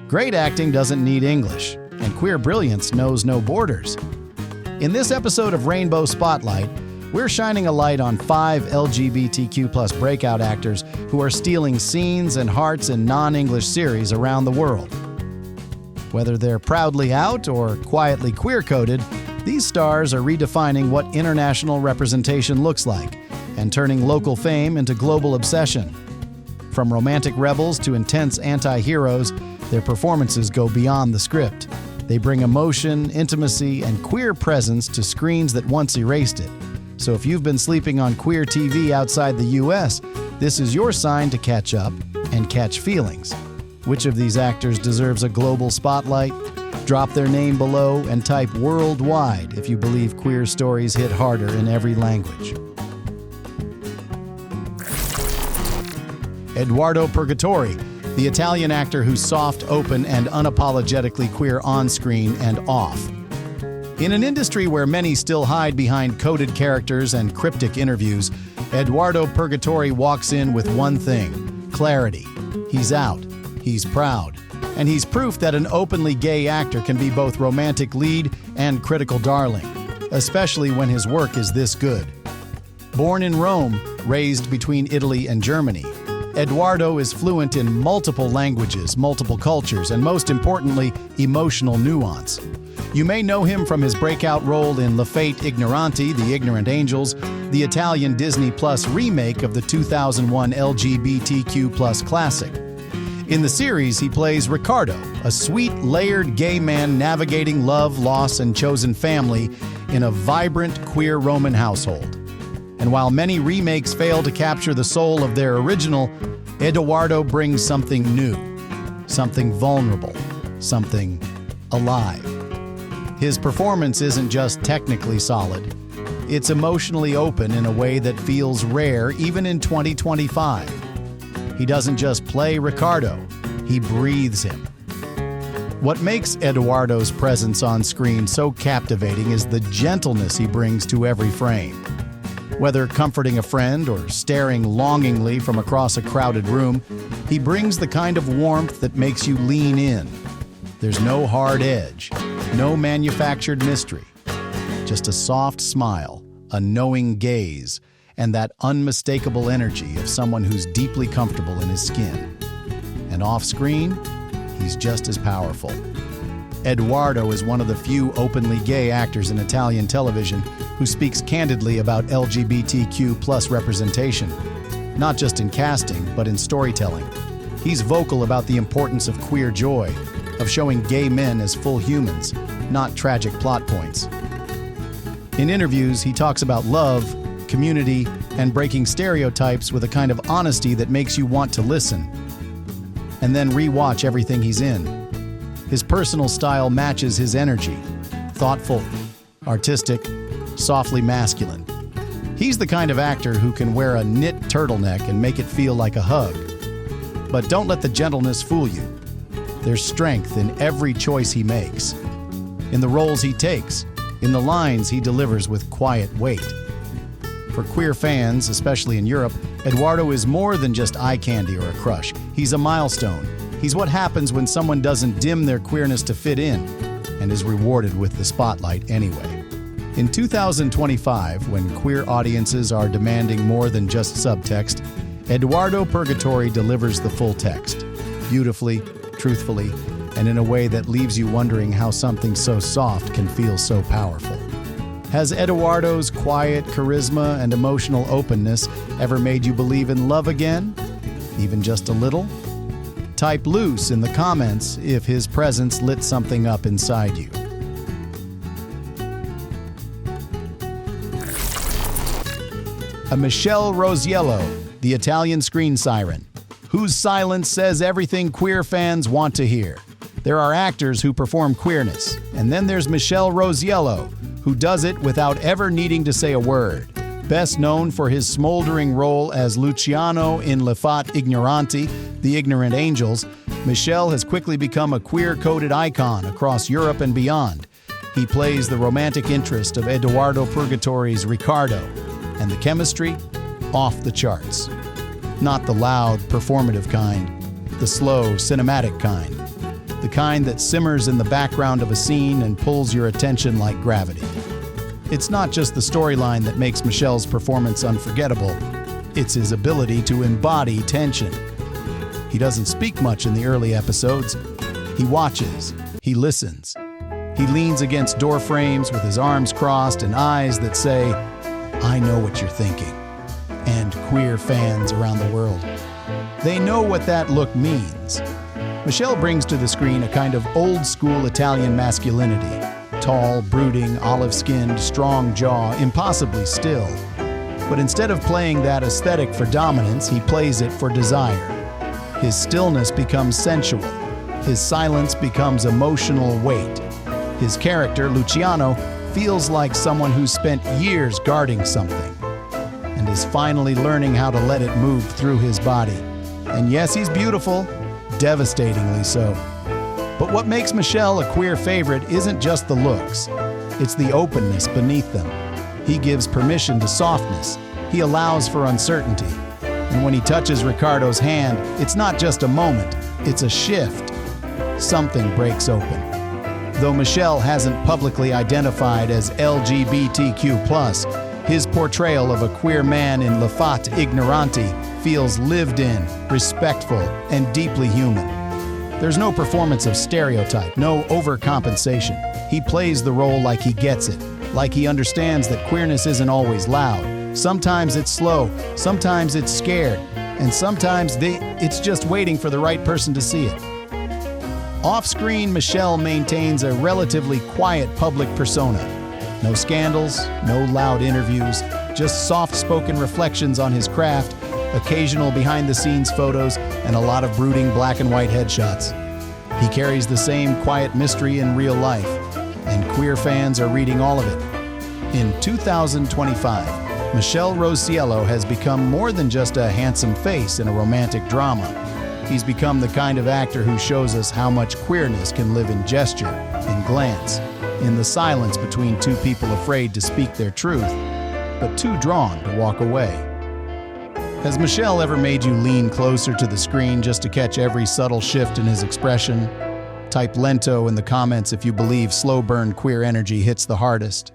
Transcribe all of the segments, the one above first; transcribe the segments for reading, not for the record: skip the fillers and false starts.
Great acting doesn't need English, and queer brilliance knows no borders. In this episode of Rainbow Spotlight, we're shining a light on 5 LGBTQ+ breakout actors who are stealing scenes and hearts in non-English series around the world. Whether they're proudly out or quietly queer-coded, these stars are redefining what international representation looks like and turning local fame into global obsession. From romantic rebels to intense anti-heroes, their performances go beyond the script. They bring emotion, intimacy, and queer presence to screens that once erased it. So if you've been sleeping on queer TV outside the US, this is your sign to catch up and catch feelings. Which of these actors deserves a global spotlight? Drop their name below and type worldwide if you believe queer stories hit harder in every language. Edoardo Purgatori, the Italian actor who's soft, open, and unapologetically queer on-screen and off. In an industry where many still hide behind coded characters and cryptic interviews, Edoardo Purgatori walks in with one thing: clarity. He's out, he's proud, and he's proof that an openly gay actor can be both romantic lead and critical darling, especially when his work is this good. Born in Rome, raised between Italy and Germany, Edoardo is fluent in multiple languages, multiple cultures, and most importantly, emotional nuance. You may know him from his breakout role in Le Fate Ignoranti, The Ignorant Angels, the Italian Disney Plus remake of the 2001 LGBTQ+ classic. In the series, he plays Riccardo, a sweet, layered gay man navigating love, loss, and chosen family in a vibrant queer Roman household. And while many remakes fail to capture the soul of their original, Edoardo brings something new, something vulnerable, something alive. His performance isn't just technically solid, it's emotionally open in a way that feels rare even in 2025. He doesn't just play Riccardo, he breathes him. What makes Edoardo's presence on screen so captivating is the gentleness he brings to every frame. Whether comforting a friend or staring longingly from across a crowded room, he brings the kind of warmth that makes you lean in. There's no hard edge, no manufactured mystery, just a soft smile, a knowing gaze, and that unmistakable energy of someone who's deeply comfortable in his skin. And off-screen, he's just as powerful. Edoardo is one of the few openly gay actors in Italian television who speaks candidly about LGBTQ+ representation, not just in casting, but in storytelling. He's vocal about the importance of queer joy, of showing gay men as full humans, not tragic plot points. In interviews, he talks about love, community, and breaking stereotypes with a kind of honesty that makes you want to listen, and then re-watch everything he's in. His personal style matches his energy, thoughtful, artistic, softly masculine. He's the kind of actor who can wear a knit turtleneck and make it feel like a hug. But don't let the gentleness fool you. There's strength in every choice he makes, in the roles he takes, in the lines he delivers with quiet weight. For queer fans, especially in Europe, Edoardo is more than just eye candy or a crush. He's a milestone. He's what happens when someone doesn't dim their queerness to fit in and is rewarded with the spotlight anyway. In 2025, when queer audiences are demanding more than just subtext, Edoardo Purgatori delivers the full text, beautifully, truthfully, and in a way that leaves you wondering how something so soft can feel so powerful. Has Edoardo's quiet charisma and emotional openness ever made you believe in love again? Even just a little? Type loose in the comments if his presence lit something up inside you. A Michele Rosiello, the Italian screen siren, whose silence says everything queer fans want to hear. There are actors who perform queerness, and then there's Michele Rosiello, who does it without ever needing to say a word. Best known for his smoldering role as Luciano in Le Fate Ignoranti, The Ignorant Angels, Michele has quickly become a queer-coded icon across Europe and beyond. He plays the romantic interest of Edoardo Purgatori's Riccardo, and the chemistry, off the charts. Not the loud, performative kind, the slow, cinematic kind. the kind that simmers in the background of a scene and pulls your attention like gravity. It's not just the storyline that makes Michele's performance unforgettable, it's his ability to embody tension. He doesn't speak much in the early episodes. He watches, he listens. He leans against door frames with his arms crossed and eyes that say, "I know what you're thinking." And queer fans around the world, they know what that look means. Michele brings to the screen a kind of old-school Italian masculinity. Tall, brooding, olive-skinned, strong jaw, impossibly still. But instead of playing that aesthetic for dominance, he plays it for desire. His stillness becomes sensual. His silence becomes emotional weight. His character, Luciano, feels like someone who's spent years guarding something and is finally learning how to let it move through his body. And yes, he's beautiful, devastatingly so. But what makes Michele a queer favorite isn't just the looks, it's the openness beneath them. He gives permission to softness, he allows for uncertainty. And when he touches Ricardo's hand, it's not just a moment, it's a shift. Something breaks open. Though Michele hasn't publicly identified as LGBTQ+, his portrayal of a queer man in Le Fat Ignoranti feels lived in, respectful, and deeply human. There's no performance of stereotype, no overcompensation. He plays the role like he gets it, like he understands that queerness isn't always loud. Sometimes it's slow, sometimes it's scared, and sometimes it's just waiting for the right person to see it. Off-screen, Michele maintains a relatively quiet public persona. No scandals, no loud interviews, just soft-spoken reflections on his craft, occasional behind-the-scenes photos, and a lot of brooding black and white headshots. He carries the same quiet mystery in real life, and queer fans are reading all of it. In 2025, Michele Rosiello has become more than just a handsome face in a romantic drama. He's become the kind of actor who shows us how much queerness can live in gesture, in glance, in the silence between two people afraid to speak their truth, but too drawn to walk away. Has Michele ever made you lean closer to the screen just to catch every subtle shift in his expression? Type lento in the comments if you believe slow burn queer energy hits the hardest.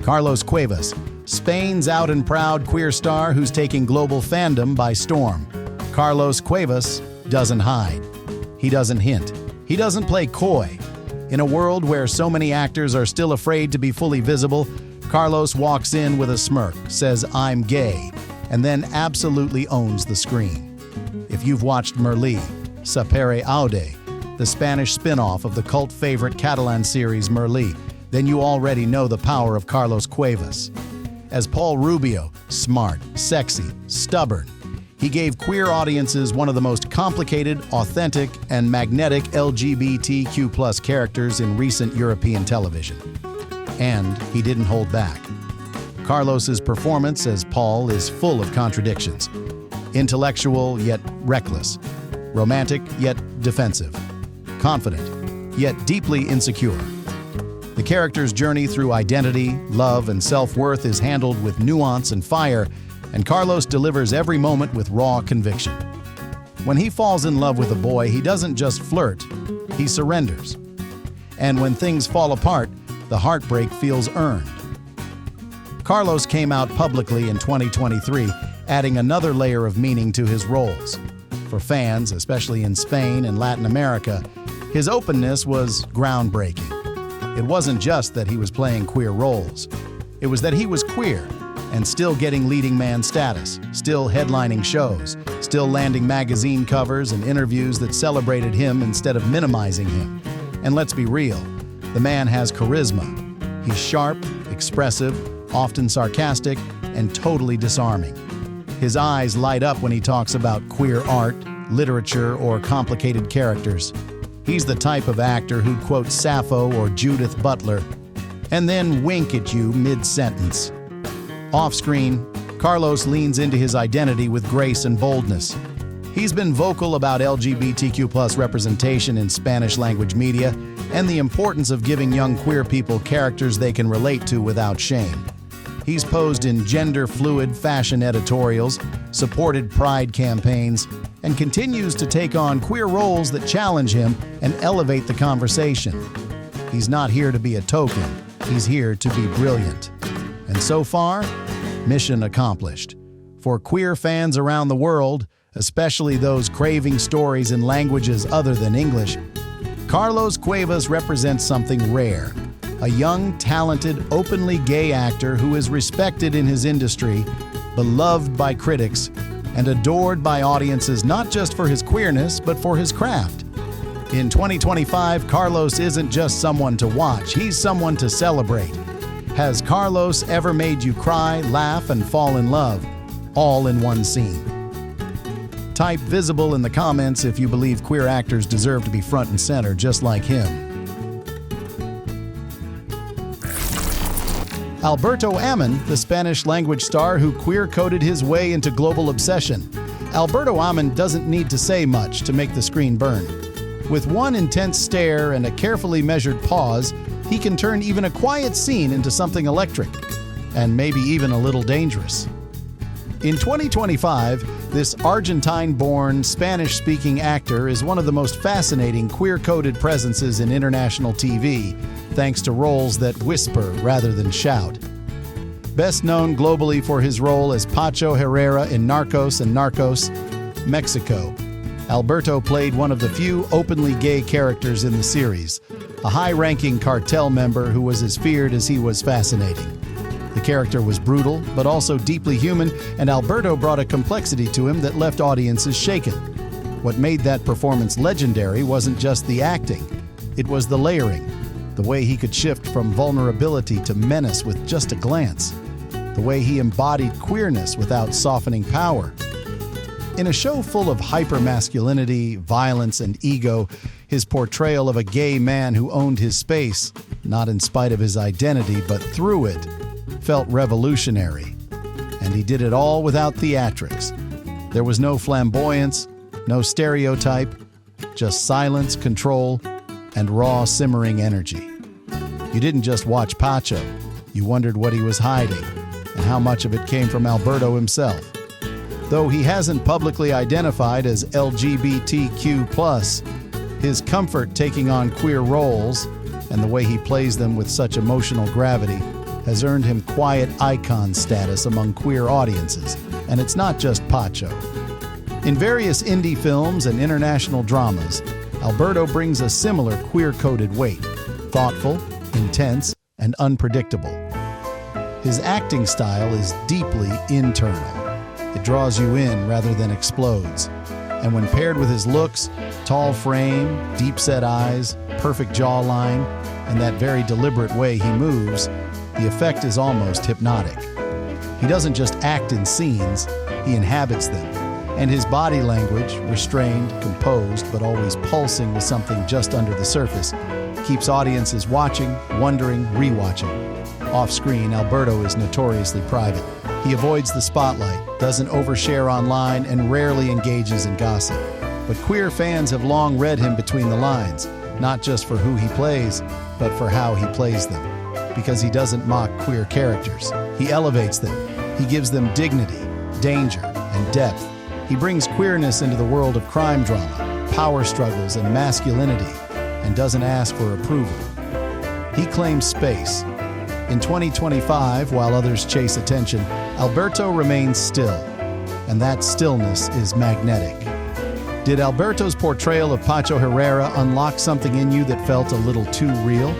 Carlos Cuevas, Spain's out and proud queer star who's taking global fandom by storm. Carlos Cuevas doesn't hide. He doesn't hint. He doesn't play coy. In a world where so many actors are still afraid to be fully visible, Carlos walks in with a smirk, says "I'm gay," and then absolutely owns the screen. If you've watched Merlí, Sapere Aude, the Spanish spin-off of the cult favorite Catalan series Merlí, then you already know the power of Carlos Cuevas. As Paul Rubio, smart, sexy, stubborn, he gave queer audiences one of the most complicated, authentic, and magnetic LGBTQ+ characters in recent European television. And he didn't hold back. Carlos's performance as Paul is full of contradictions. Intellectual yet reckless, romantic yet defensive, confident yet deeply insecure. The character's journey through identity, love, and self-worth is handled with nuance and fire, and Carlos delivers every moment with raw conviction. When he falls in love with a boy, he doesn't just flirt, he surrenders. And when things fall apart, the heartbreak feels earned. Carlos came out publicly in 2023, adding another layer of meaning to his roles. For fans, especially in Spain and Latin America, his openness was groundbreaking. It wasn't just that he was playing queer roles. It was that he was queer and still getting leading man status, still headlining shows, still landing magazine covers and interviews that celebrated him instead of minimizing him. And let's be real, the man has charisma. He's sharp, expressive, often sarcastic, and totally disarming. His eyes light up when he talks about queer art, literature, or complicated characters. He's the type of actor who'd quote Sappho or Judith Butler and then wink at you mid-sentence. Off-screen, Carlos leans into his identity with grace and boldness. He's been vocal about LGBTQ+ representation in Spanish-language media and the importance of giving young queer people characters they can relate to without shame. He's posed in gender-fluid fashion editorials, supported pride campaigns, and continues to take on queer roles that challenge him and elevate the conversation. He's not here to be a token. He's here to be brilliant. And so far, mission accomplished. For queer fans around the world, especially those craving stories in languages other than English, Carlos Cuevas represents something rare. A young, talented, openly gay actor who is respected in his industry, beloved by critics, and adored by audiences not just for his queerness, but for his craft. In 2025, Carlos isn't just someone to watch, he's someone to celebrate. Has Carlos ever made you cry, laugh, and fall in love, all in one scene? Type visible in the comments if you believe queer actors deserve to be front and center just like him. Alberto Ammann, the Spanish-language star who queer-coded his way into global obsession. Alberto Ammann doesn't need to say much to make the screen burn. With one intense stare and a carefully measured pause, he can turn even a quiet scene into something electric, and maybe even a little dangerous. In 2025, this Argentine-born, Spanish-speaking actor is one of the most fascinating queer-coded presences in international TV, thanks to roles that whisper rather than shout. Best known globally for his role as Pacho Herrera in Narcos and Narcos, Mexico, Alberto played one of the few openly gay characters in the series, a high-ranking cartel member who was as feared as he was fascinating. The character was brutal, but also deeply human, and Alberto brought a complexity to him that left audiences shaken. What made that performance legendary wasn't just the acting, it was the layering, the way he could shift from vulnerability to menace with just a glance, the way he embodied queerness without softening power. In a show full of hypermasculinity, violence, and ego, his portrayal of a gay man who owned his space, not in spite of his identity, but through it, felt revolutionary. And he did it all without theatrics. There was no flamboyance, no stereotype, just silence, control, and raw, simmering energy. You didn't just watch Pacho, you wondered what he was hiding, and how much of it came from Alberto himself. Though he hasn't publicly identified as LGBTQ+, his comfort taking on queer roles, and the way he plays them with such emotional gravity, has earned him quiet icon status among queer audiences, and it's not just Pacho. In various indie films and international dramas, Alberto brings a similar queer-coded weight, thoughtful, intense, and unpredictable. His acting style is deeply internal. It draws you in rather than explodes. And when paired with his looks, tall frame, deep-set eyes, perfect jawline, and that very deliberate way he moves, the effect is almost hypnotic. He doesn't just act in scenes, he inhabits them. And his body language, restrained, composed, but always pulsing with something just under the surface, keeps audiences watching, wondering, rewatching. Off-screen, Alberto is notoriously private. He avoids the spotlight, doesn't overshare online, and rarely engages in gossip. But queer fans have long read him between the lines, not just for who he plays, but for how he plays them. Because he doesn't mock queer characters. He elevates them. He gives them dignity, danger, and depth. He brings queerness into the world of crime drama, power struggles, and masculinity, and doesn't ask for approval. He claims space. In 2025, while others chase attention, Alberto remains still, and that stillness is magnetic. Did Alberto's portrayal of Pacho Herrera unlock something in you that felt a little too real?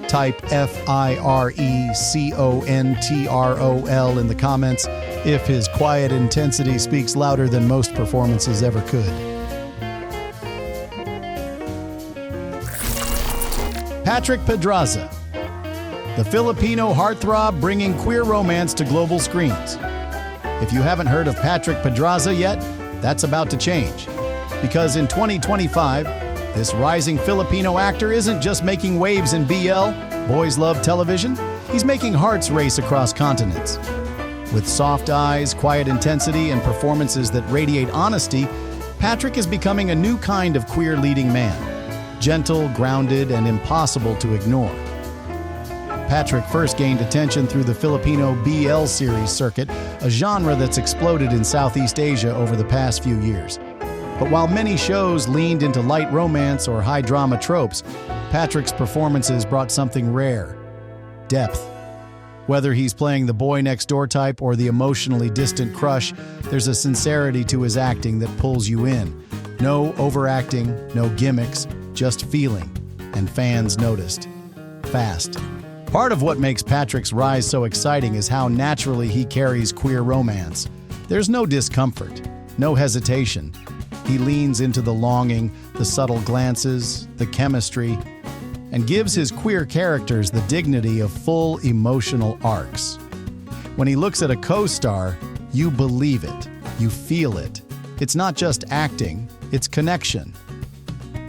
Type FIRECONTROL in the comments if his quiet intensity speaks louder than most performances ever could. Patrick Pedraza, the Filipino heartthrob bringing queer romance to global screens. If you haven't heard of Patrick Pedraza yet, that's about to change. Because in 2025, this rising Filipino actor isn't just making waves in BL, boys love television, he's making hearts race across continents. With soft eyes, quiet intensity, and performances that radiate honesty, Patrick is becoming a new kind of queer leading man. Gentle, grounded, and impossible to ignore. Patrick first gained attention through the Filipino BL series circuit, a genre that's exploded in Southeast Asia over the past few years. But while many shows leaned into light romance or high drama tropes, Patrick's performances brought something rare: depth. Whether he's playing the boy next door type or the emotionally distant crush, there's a sincerity to his acting that pulls you in. No overacting, no gimmicks, just feeling. And fans noticed. Fast. Part of what makes Patrick's rise so exciting is how naturally he carries queer romance. There's no discomfort, no hesitation. He leans into the longing, the subtle glances, the chemistry, and gives his queer characters the dignity of full emotional arcs. When he looks at a co-star, you believe it, you feel it. It's not just acting, it's connection.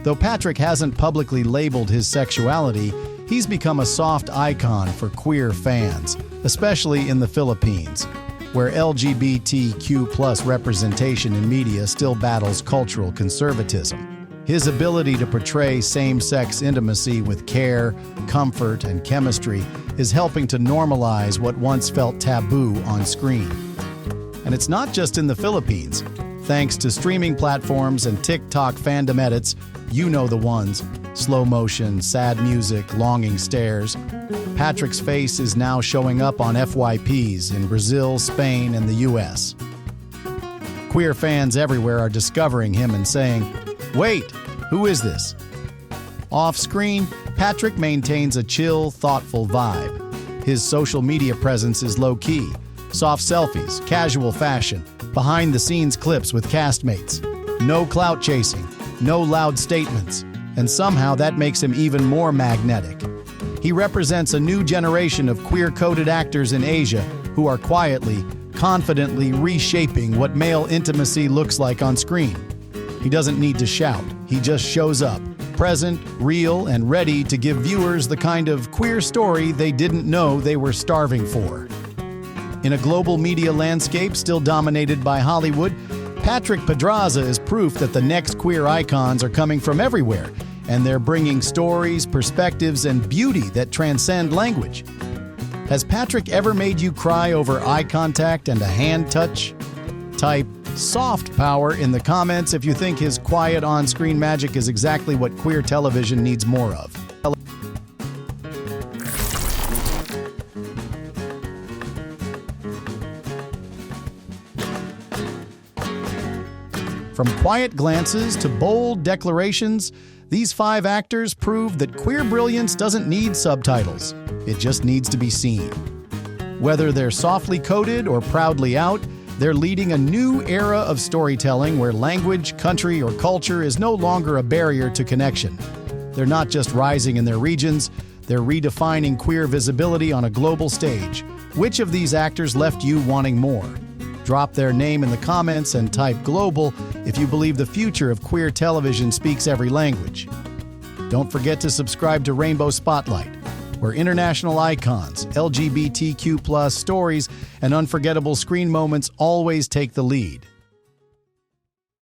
Though Patrick hasn't publicly labeled his sexuality, he's become a soft icon for queer fans, especially in the Philippines, where LGBTQ+ representation in media still battles cultural conservatism. His ability to portray same-sex intimacy with care, comfort, and chemistry is helping to normalize what once felt taboo on screen. And it's not just in the Philippines. Thanks to streaming platforms and TikTok fandom edits, you know the ones: slow motion, sad music, longing stares. Patrick's face is now showing up on FYPs in Brazil, Spain, and the US. Queer fans everywhere are discovering him and saying, "Wait, who is this?" Off-screen, Patrick maintains a chill, thoughtful vibe. His social media presence is low-key. Soft selfies, casual fashion, behind-the-scenes clips with castmates. No clout chasing, no loud statements, and somehow that makes him even more magnetic. He represents a new generation of queer-coded actors in Asia who are quietly, confidently reshaping what male intimacy looks like on screen. He doesn't need to shout, he just shows up, present, real, and ready to give viewers the kind of queer story they didn't know they were starving for. In a global media landscape still dominated by Hollywood, Patrick Pedraza is proof that the next queer icons are coming from everywhere, and they're bringing stories, perspectives, and beauty that transcend language. Has Patrick ever made you cry over eye contact and a hand touch? Type soft power in the comments if you think his quiet on-screen magic is exactly what queer television needs more of. From quiet glances to bold declarations, these 5 actors prove that queer brilliance doesn't need subtitles. It just needs to be seen. Whether they're softly coded or proudly out, they're leading a new era of storytelling where language, country, or culture is no longer a barrier to connection. They're not just rising in their regions, they're redefining queer visibility on a global stage. Which of these actors left you wanting more? Drop their name in the comments and type global if you believe the future of queer television speaks every language. Don't forget to subscribe to Rainbow Spotlight, where international icons, LGBTQ+ stories, and unforgettable screen moments always take the lead.